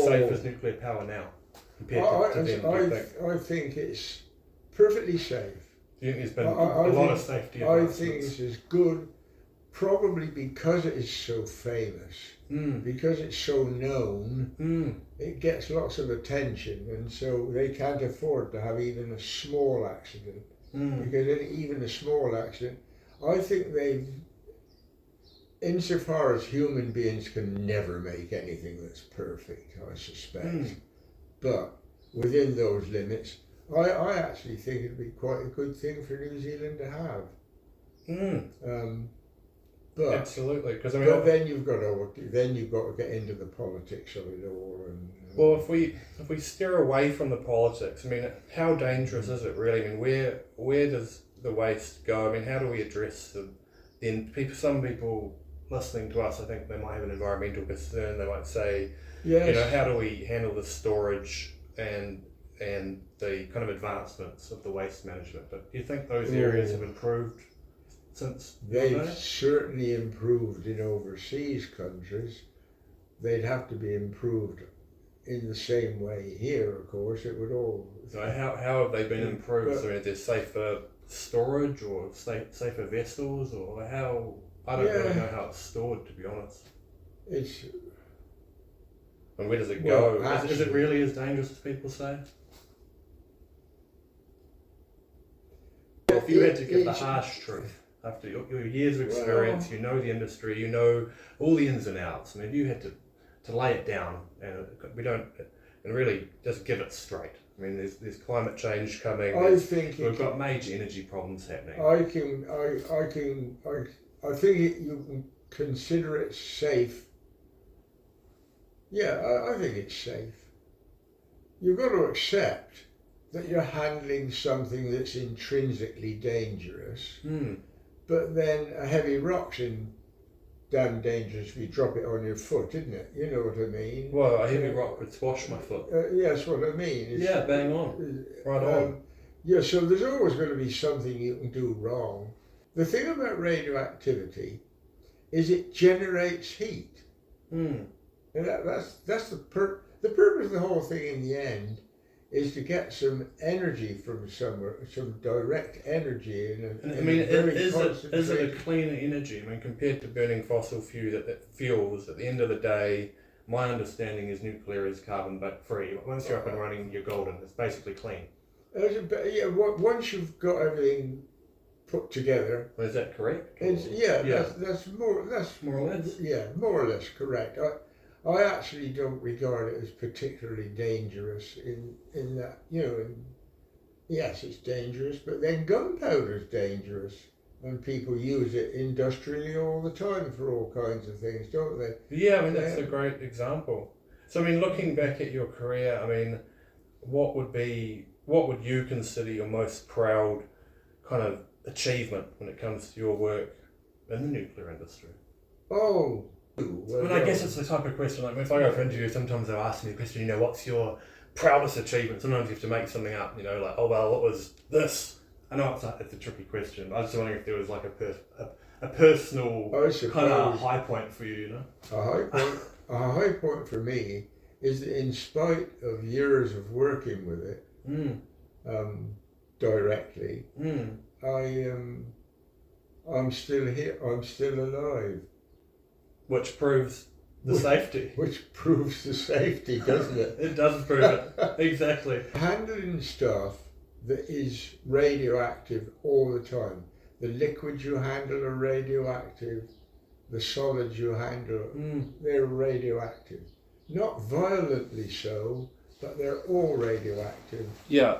safe is nuclear power now compared to then? I think it's perfectly safe. Do you think there's been a lot of safety advancements? I think it's as good, probably because it is so famous, because it's so known, it gets lots of attention, and so they can't afford to have even a small accident. Because even a small accident, I think they've, insofar as human beings can never make anything that's perfect, I suspect, but within those limits, I actually think it'd be quite a good thing for New Zealand to have. But absolutely, because I mean, but then you've got to get into the politics of it all. And well, if we steer away from the politics, I mean, how dangerous is it really? I mean, where does the waste go? I mean, how do we address some people listening to us? I think they might have an environmental concern. They might say, yes, how do we handle the storage and the kind of advancements of the waste management? But do you think those areas have improved since? They've certainly improved in overseas countries. They'd have to be improved in the same way here, of course. It would all. So how have they been improved? So is there safer storage or safer vessels, or how? I don't really know how it's stored, to be honest. It's. And where does it go? Actually, is it really as dangerous as people say? Well, if you had to give the harsh truth, after your years of experience, you know the industry, you know all the ins and outs, and if you had to lay it down, and really just give it straight. I mean, there's climate change coming. We've got major energy problems happening. I think you can consider it safe. Yeah, I think it's safe. You've got to accept that you're handling something that's intrinsically dangerous, but then a heavy rock's damn dangerous if you drop it on your foot, isn't it? You know what I mean? Well, a heavy rock would squash my foot. Yes, what I mean. Bang on. Right on. Yeah, so there's always going to be something you can do wrong. The thing about radioactivity is it generates heat. And that's the purpose of the whole thing in the end is to get some energy from somewhere, some direct energy. Is it a cleaner energy? I mean, compared to burning fossil fuels, at the end of the day, my understanding is nuclear is carbon free. Once you're up and running, you're golden. It's basically clean. Once you've got everything put together. Is that correct? That's more or less. Yeah, more or less correct. I actually don't regard it as particularly dangerous in that, yes, it's dangerous, but then gunpowder's dangerous, and people use it industrially all the time for all kinds of things, don't they? Yeah, I mean, that's a great example. So, I mean, looking back at your career, I mean, what would you consider your most proud kind of achievement when it comes to your work in the nuclear industry? Oh, well, I guess it's the type of question, like if I go for interviews, sometimes they'll ask me the question, what's your proudest achievement? Sometimes you have to make something up, like, oh, well, what was this? I know it's a tricky question. I was just wondering if there was like a personal kind of high point for you, A high point for me is that in spite of years of working with it directly, I'm still here, I'm still alive. Which proves the safety. Which proves the safety, doesn't it? It does prove it, exactly. Handling stuff that is radioactive all the time. The liquids you handle are radioactive, the solids you handle, they're radioactive. Not violently so, but they're all radioactive. Yeah,